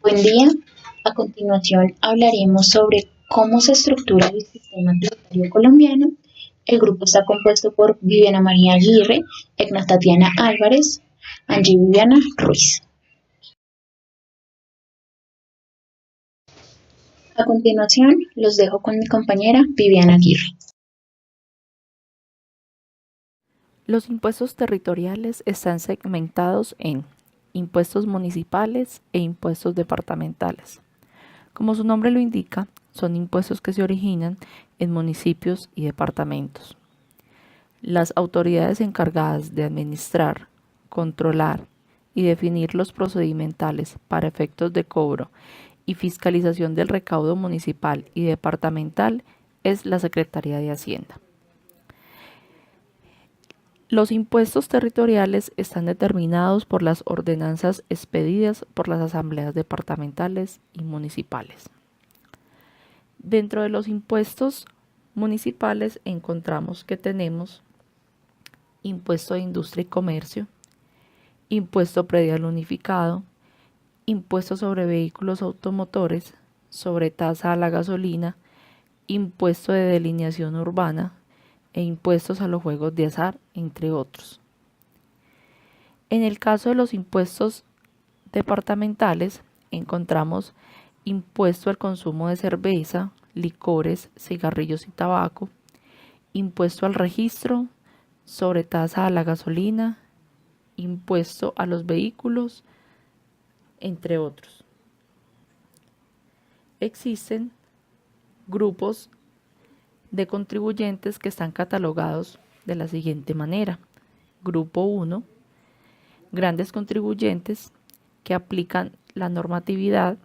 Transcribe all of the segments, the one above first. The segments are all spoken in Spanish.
Buen día. A continuación hablaremos sobre cómo se estructura el sistema tributario colombiano. El grupo está compuesto por Viviana María Aguirre, Egna Tatiana Álvarez, Angie Viviana Ruiz. A continuación los dejo con mi compañera Viviana Aguirre. Los impuestos territoriales están segmentados en impuestos municipales e impuestos departamentales. Como su nombre lo indica, son impuestos que se originan en municipios y departamentos. Las autoridades encargadas de administrar, controlar y definir los procedimentales para efectos de cobro y fiscalización del recaudo municipal y departamental es la Secretaría de Hacienda. Los impuestos territoriales están determinados por las ordenanzas expedidas por las asambleas departamentales y municipales. Dentro de los impuestos municipales encontramos que tenemos impuesto de industria y comercio, impuesto predial unificado, impuesto sobre vehículos automotores, sobre tasa a la gasolina, impuesto de delineación urbana e impuestos a los juegos de azar, entre otros. En el caso de los impuestos departamentales, encontramos impuesto al consumo de cerveza, licores, cigarrillos y tabaco, impuesto al registro, sobre tasa a la gasolina, impuesto a los vehículos, entre otros. Existen grupos de contribuyentes que están catalogados de la siguiente manera. Grupo 1, grandes contribuyentes que aplican la normatividad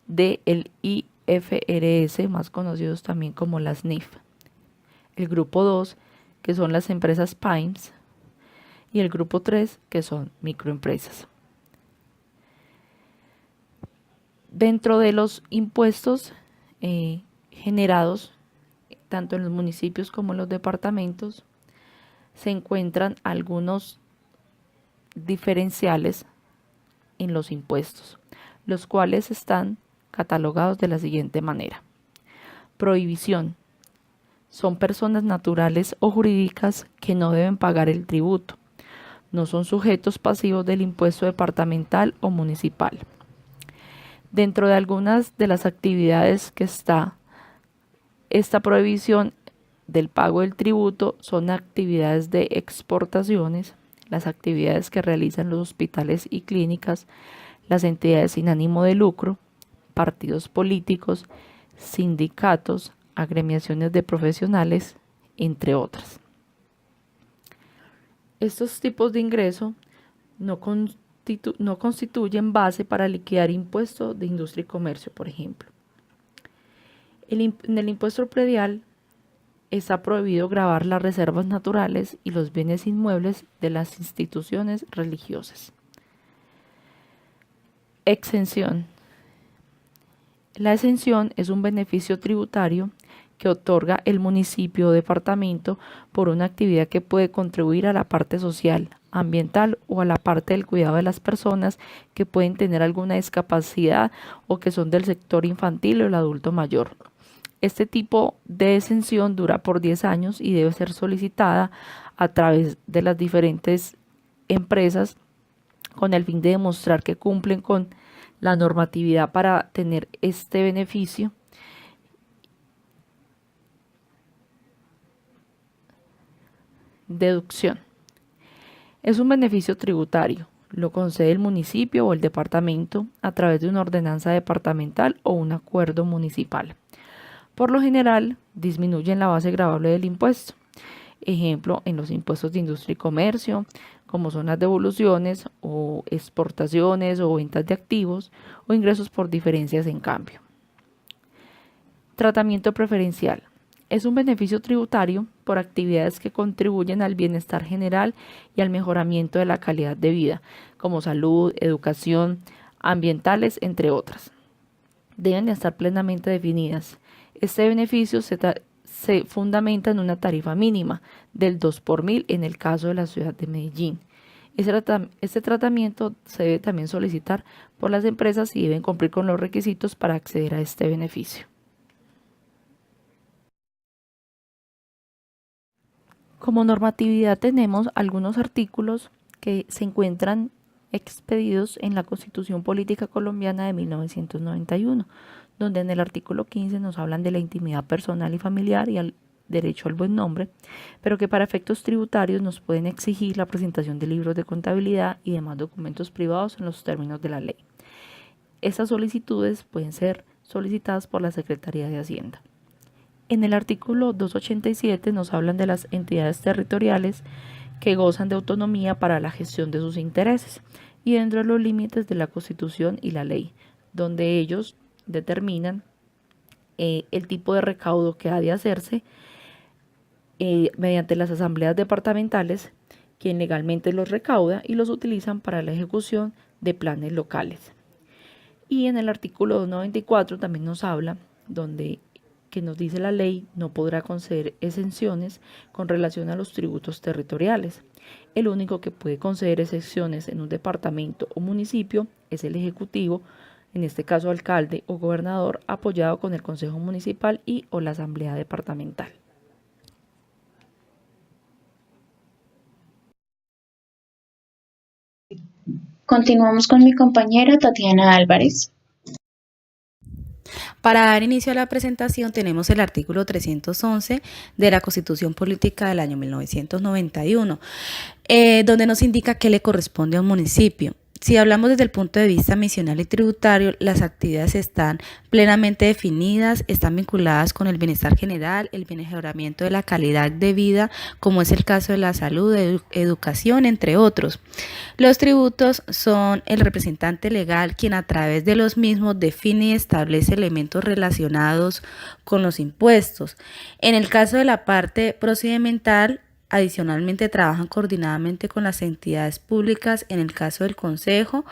del IFRS, más conocidos también como las NIF. El grupo 2, que son las empresas PYMEs, y el grupo 3, que son microempresas. Dentro de los impuestos generados tanto en los municipios como en los departamentos, se encuentran algunos diferenciales en los impuestos, los cuales están catalogados de la siguiente manera. Prohibición. Son personas naturales o jurídicas que no deben pagar el tributo. No son sujetos pasivos del impuesto departamental o municipal. Dentro de algunas de las actividades que está esta prohibición del pago del tributo son actividades de exportaciones, las actividades que realizan los hospitales y clínicas, las entidades sin ánimo de lucro, partidos políticos, sindicatos, agremiaciones de profesionales, entre otras. Estos tipos de ingreso no constituyen base para liquidar impuestos de industria y comercio, por ejemplo. En el impuesto predial está prohibido gravar las reservas naturales y los bienes inmuebles de las instituciones religiosas. Exención. La exención es un beneficio tributario que otorga el municipio o departamento por una actividad que puede contribuir a la parte social, ambiental o a la parte del cuidado de las personas que pueden tener alguna discapacidad o que son del sector infantil o el adulto mayor. Este tipo de exención dura por 10 años y debe ser solicitada a través de las diferentes empresas con el fin de demostrar que cumplen con la normatividad para tener este beneficio. Deducción. Es un beneficio tributario. Lo concede el municipio o el departamento a través de una ordenanza departamental o un acuerdo municipal. Por lo general, disminuyen la base gravable del impuesto. Ejemplo, en los impuestos de industria y comercio, como son las devoluciones o exportaciones o ventas de activos o ingresos por diferencias en cambio. Tratamiento preferencial. Es un beneficio tributario por actividades que contribuyen al bienestar general y al mejoramiento de la calidad de vida, como salud, educación, ambientales, entre otras. Deben estar plenamente definidas. Este beneficio se fundamenta en una tarifa mínima del 2 por 1000 en el caso de la ciudad de Medellín. Este tratamiento se debe también solicitar por las empresas y deben cumplir con los requisitos para acceder a este beneficio. Como normatividad tenemos algunos artículos que se encuentran expedidos en la Constitución Política Colombiana de 1991, donde en el artículo 15 nos hablan de la intimidad personal y familiar y al derecho al buen nombre, pero que para efectos tributarios nos pueden exigir la presentación de libros de contabilidad y demás documentos privados en los términos de la ley. Estas solicitudes pueden ser solicitadas por la Secretaría de Hacienda. En el artículo 287 nos hablan de las entidades territoriales que gozan de autonomía para la gestión de sus intereses y dentro de los límites de la Constitución y la ley, donde ellos determinan el tipo de recaudo que ha de hacerse mediante las asambleas departamentales, quien legalmente los recauda y los utilizan para la ejecución de planes locales. Y en el artículo 294 también nos habla que nos dice la ley no podrá conceder exenciones con relación a los tributos territoriales. El único que puede conceder exenciones en un departamento o municipio es el Ejecutivo, en este caso alcalde o gobernador, apoyado con el Consejo Municipal y o la Asamblea Departamental. Continuamos con mi compañera Tatiana Álvarez. Para dar inicio a la presentación tenemos el artículo 311 de la Constitución Política del año 1991, donde nos indica qué le corresponde a un municipio. Si hablamos desde el punto de vista misional y tributario, las actividades están plenamente definidas, están vinculadas con el bienestar general, el mejoramiento de la calidad de vida, como es el caso de la salud, educación, entre otros. Los tributos son el representante legal quien a través de los mismos define y establece elementos relacionados con los impuestos. En el caso de la parte procedimental, adicionalmente trabajan coordinadamente con las entidades públicas en el caso del Consejo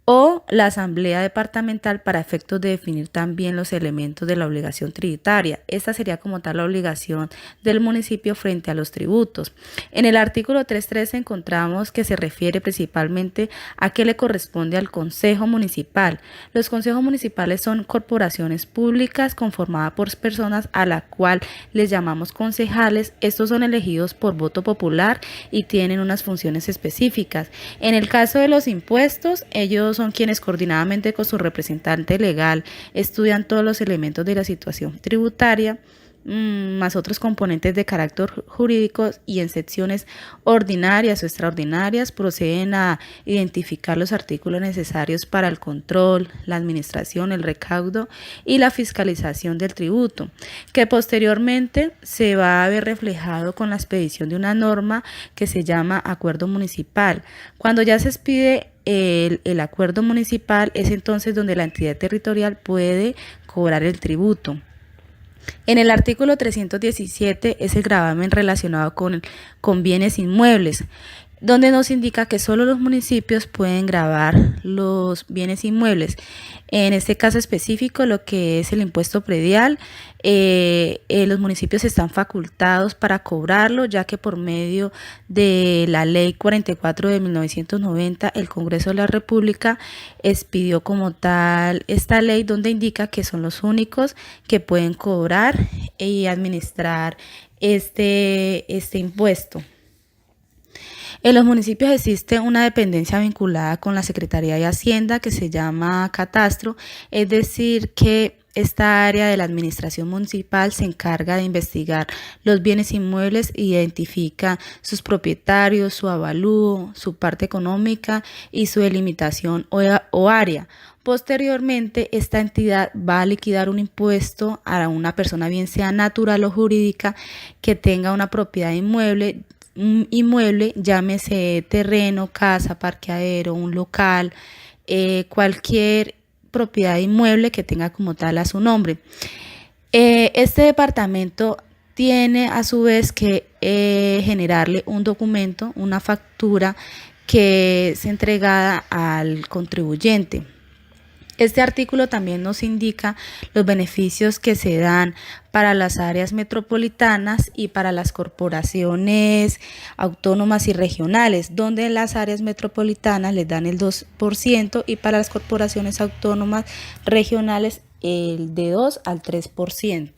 o la Asamblea Departamental para efectos de definir también los elementos de la obligación tributaria. Esta sería como tal la obligación del municipio frente a los tributos. En el artículo 3.3 encontramos que se refiere principalmente a qué le corresponde al Consejo Municipal. Los consejos municipales son corporaciones públicas conformadas por personas a la cual les llamamos concejales. Estos son elegidos por voto popular y tienen unas funciones específicas. En el caso de los impuestos, ellos son quienes coordinadamente con su representante legal estudian todos los elementos de la situación tributaria, más otros componentes de carácter jurídico y en secciones ordinarias o extraordinarias proceden a identificar los artículos necesarios para el control, la administración, el recaudo y la fiscalización del tributo, que posteriormente se va a ver reflejado con la expedición de una norma que se llama acuerdo municipal. Cuando ya se expide el acuerdo municipal es entonces donde la entidad territorial puede cobrar el tributo. En el artículo 317 es el gravamen relacionado con bienes inmuebles, donde nos indica que solo los municipios pueden gravar los bienes inmuebles. En este caso específico, lo que es el impuesto predial, los municipios están facultados para cobrarlo, ya que por medio de la Ley 44 de 1990, el Congreso de la República expidió como tal esta ley donde indica que son los únicos que pueden cobrar y administrar este impuesto. En los municipios existe una dependencia vinculada con la Secretaría de Hacienda que se llama Catastro, es decir, que esta área de la administración municipal se encarga de investigar los bienes inmuebles e identifica sus propietarios, su avalúo, su parte económica y su delimitación o área. Posteriormente, esta entidad va a liquidar un impuesto a una persona, bien sea natural o jurídica, que tenga una propiedad inmueble, llámese terreno, casa, parqueadero, un local, cualquier propiedad inmueble que tenga como tal a su nombre. Este departamento tiene a su vez que generarle un documento, una factura que es entregada al contribuyente. Este artículo también nos indica los beneficios que se dan para las áreas metropolitanas y para las corporaciones autónomas y regionales, donde en las áreas metropolitanas les dan el 2% y para las corporaciones autónomas regionales el de 2 al 3%.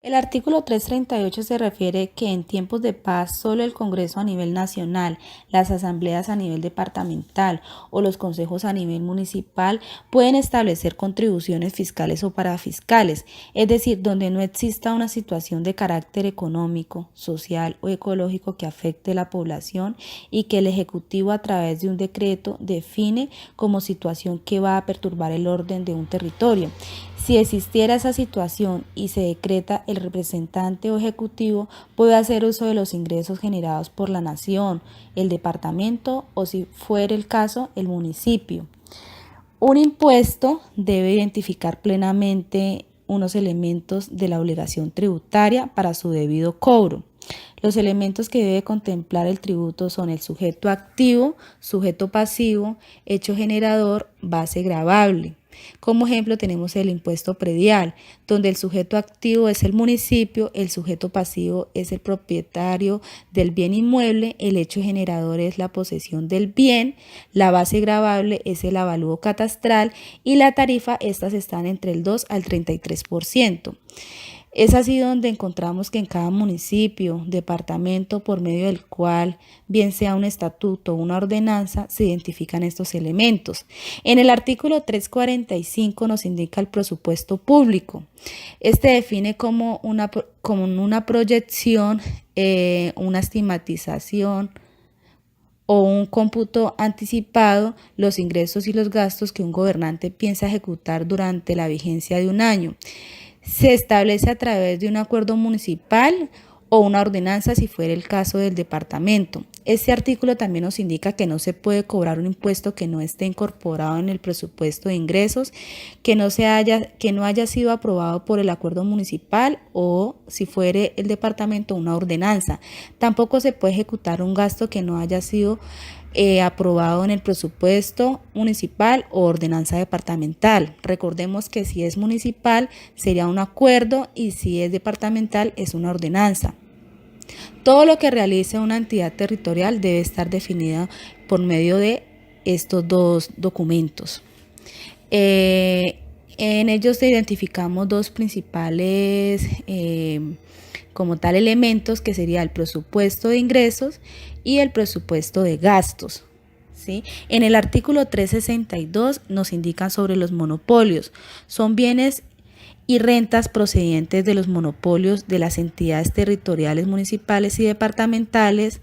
El artículo 338 se refiere que en tiempos de paz solo el Congreso a nivel nacional, las asambleas a nivel departamental o los consejos a nivel municipal pueden establecer contribuciones fiscales o parafiscales, es decir, donde no exista una situación de carácter económico, social o ecológico que afecte a la población y que el Ejecutivo a través de un decreto define como situación que va a perturbar el orden de un territorio. Si existiera esa situación y se decreta, el representante o ejecutivo puede hacer uso de los ingresos generados por la nación, el departamento o, si fuera el caso, el municipio. Un impuesto debe identificar plenamente unos elementos de la obligación tributaria para su debido cobro. Los elementos que debe contemplar el tributo son el sujeto activo, sujeto pasivo, hecho generador, base gravable. Como ejemplo tenemos el impuesto predial, donde el sujeto activo es el municipio, el sujeto pasivo es el propietario del bien inmueble, el hecho generador es la posesión del bien, la base gravable es el avalúo catastral y la tarifa, estas están entre el 2 al 33%. Es así donde encontramos que en cada municipio, departamento, por medio del cual, bien sea un estatuto o una ordenanza, se identifican estos elementos. En el artículo 345 nos indica el presupuesto público. Este define como una proyección, una estimatización o un cómputo anticipado los ingresos y los gastos que un gobernante piensa ejecutar durante la vigencia de un año. Se establece a través de un acuerdo municipal o una ordenanza si fuera el caso del departamento. Este artículo también nos indica que no se puede cobrar un impuesto que no esté incorporado en el presupuesto de ingresos, que no haya sido aprobado por el acuerdo municipal o, si fuere el departamento, una ordenanza. Tampoco se puede ejecutar un gasto que no haya sido aprobado en el presupuesto municipal o ordenanza departamental. Recordemos que si es municipal sería un acuerdo y si es departamental es una ordenanza. Todo lo que realice una entidad territorial debe estar definida por medio de estos dos documentos. En ellos identificamos dos principales como tal elementos, que sería el presupuesto de ingresos y el presupuesto de gastos. ¿Sí? En el artículo 362 nos indican sobre los monopolios. Son bienes y rentas procedentes de los monopolios de las entidades territoriales municipales y departamentales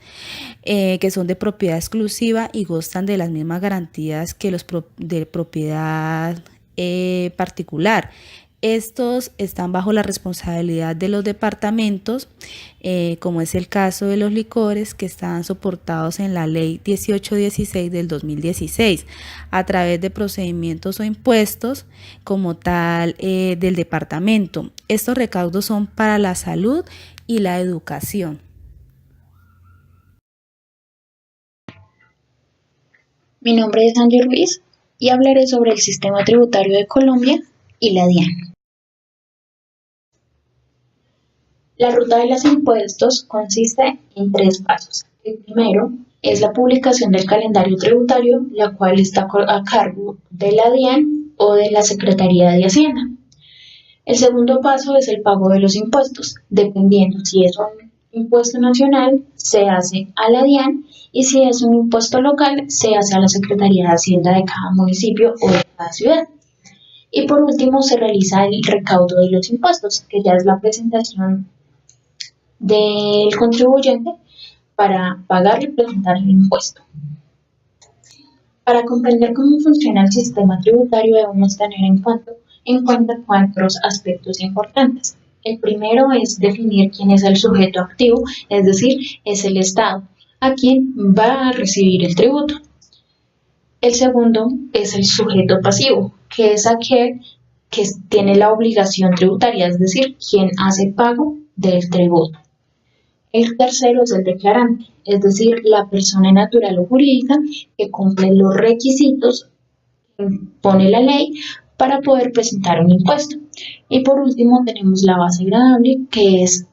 que son de propiedad exclusiva y gozan de las mismas garantías que los de propiedad particular. Estos están bajo la responsabilidad de los departamentos, como es el caso de los licores, que están soportados en la Ley 1816 del 2016, a través de procedimientos o impuestos como tal del departamento. Estos recaudos son para la salud y la educación. Mi nombre es Ángel Ruiz y hablaré sobre el sistema tributario de Colombia y la DIAN. La ruta de los impuestos consiste en 3 pasos. El primero es la publicación del calendario tributario, la cual está a cargo de la DIAN o de la Secretaría de Hacienda. El segundo paso es el pago de los impuestos. Dependiendo si es un impuesto nacional, se hace a la DIAN, y si es un impuesto local, se hace a la Secretaría de Hacienda de cada municipio o de cada ciudad. Y por último, se realiza el recaudo de los impuestos, que ya es la presentación del contribuyente para pagar y presentar el impuesto. Para comprender cómo funciona el sistema tributario debemos tener en cuenta 4 aspectos importantes. El primero es definir quién es el sujeto activo, es decir, es el Estado, a quien va a recibir el tributo. El segundo es el sujeto pasivo, que es aquel que tiene la obligación tributaria, es decir, quien hace pago del tributo. El tercero es el declarante, es decir, la persona natural o jurídica que cumple los requisitos que impone la ley para poder presentar un impuesto. Y por último tenemos la base gradable, que es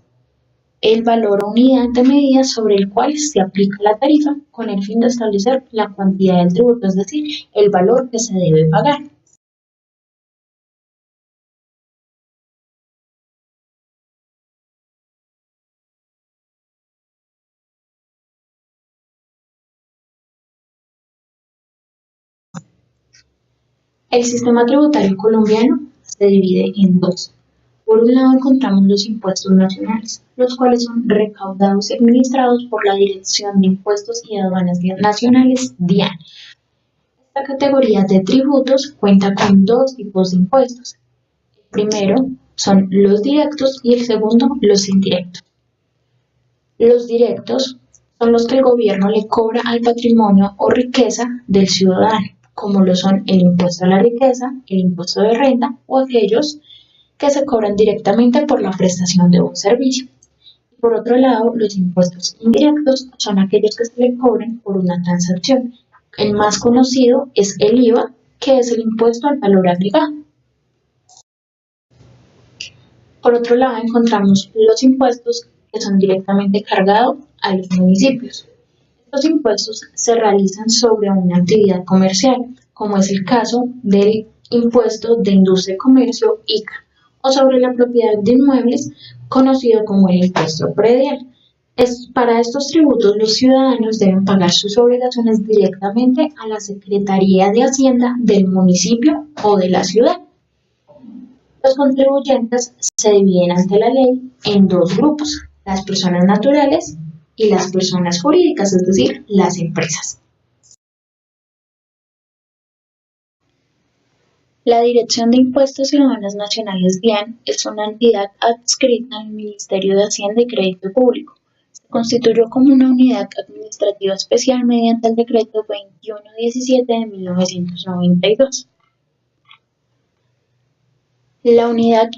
el valor o unidad de medida sobre el cual se aplica la tarifa con el fin de establecer la cuantía del tributo, es decir, el valor que se debe pagar. El sistema tributario colombiano se divide en dos. Por un lado encontramos los impuestos nacionales, los cuales son recaudados y administrados por la Dirección de Impuestos y Aduanas Nacionales, DIAN. Esta categoría de tributos cuenta con dos tipos de impuestos. El primero son los directos y el segundo los indirectos. Los directos son los que el gobierno le cobra al patrimonio o riqueza del ciudadano, como lo son el impuesto a la riqueza, el impuesto de renta o aquellos que se cobran directamente por la prestación de un servicio. Por otro lado, los impuestos indirectos son aquellos que se le cobran por una transacción. El más conocido es el IVA, que es el impuesto al valor agregado. Por otro lado, encontramos los impuestos que son directamente cargados a los municipios. Estos impuestos se realizan sobre una actividad comercial, como es el caso del impuesto de industria y comercio ICA, o sobre la propiedad de inmuebles, conocido como el impuesto predial. Para estos tributos, los ciudadanos deben pagar sus obligaciones directamente a la Secretaría de Hacienda del municipio o de la ciudad. Los contribuyentes se dividen ante la ley en dos grupos, las personas naturales y las personas jurídicas, es decir, las empresas. La Dirección de Impuestos y Aduanas Nacionales DIAN es una entidad adscrita al Ministerio de Hacienda y Crédito Público. Se constituyó como una unidad administrativa especial mediante el decreto 2117 de 1992. La Unidad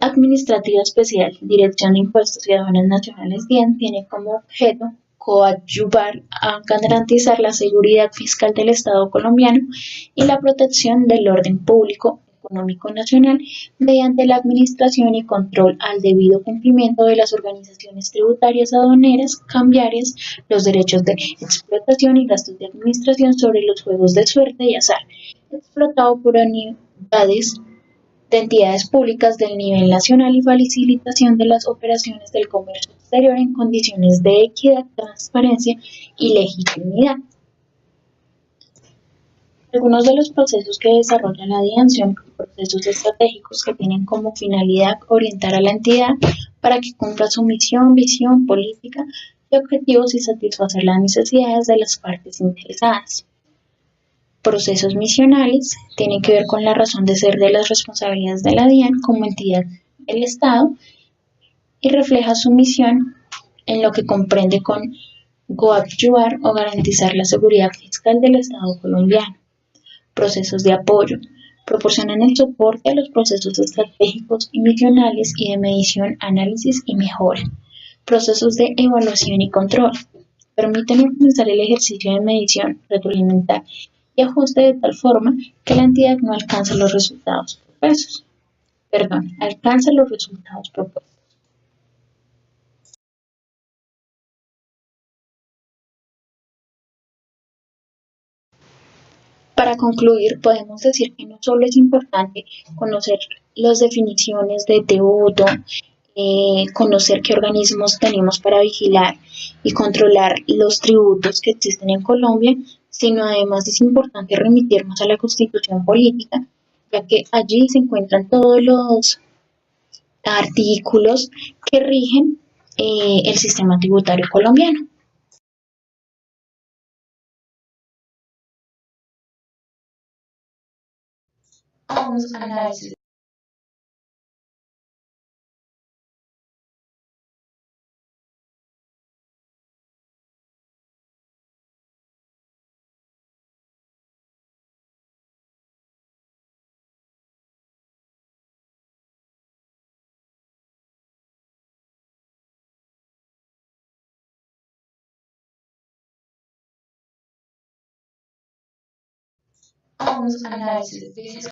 Administrativa Especial, Dirección de Impuestos y Aduanas Nacionales DIAN, tiene como objeto coadyuvar a garantizar la seguridad fiscal del Estado colombiano y la protección del orden público económico nacional mediante la administración y control al debido cumplimiento de las organizaciones tributarias aduaneras, cambiarias, los derechos de explotación y gastos de administración sobre los juegos de suerte y azar, explotado por unidades de entidades públicas del nivel nacional y facilitación de las operaciones del comercio exterior en condiciones de equidad, transparencia y legitimidad. Algunos de los procesos que desarrolla la DIAN son procesos estratégicos que tienen como finalidad orientar a la entidad para que cumpla su misión, visión, política y objetivos y satisfacer las necesidades de las partes interesadas. Procesos misionales tienen que ver con la razón de ser de las responsabilidades de la DIAN como entidad del Estado y refleja su misión en lo que comprende con coadyuvar o garantizar la seguridad fiscal del Estado colombiano. Procesos de apoyo proporcionan el soporte a los procesos estratégicos y misionales y de medición, análisis y mejora. Procesos de evaluación y control permiten organizar el ejercicio de medición, retroalimentar y ajuste de tal forma que la entidad no alcance los resultados propuestos. Alcanza los resultados propuestos. Para concluir, podemos decir que no solo es importante conocer las definiciones de tributo, conocer qué organismos tenemos para vigilar y controlar los tributos que existen en Colombia, sino además es importante remitirnos a la Constitución Política, ya que allí se encuentran todos los artículos que rigen el sistema tributario colombiano. Vamos a análisis. a unos análisis de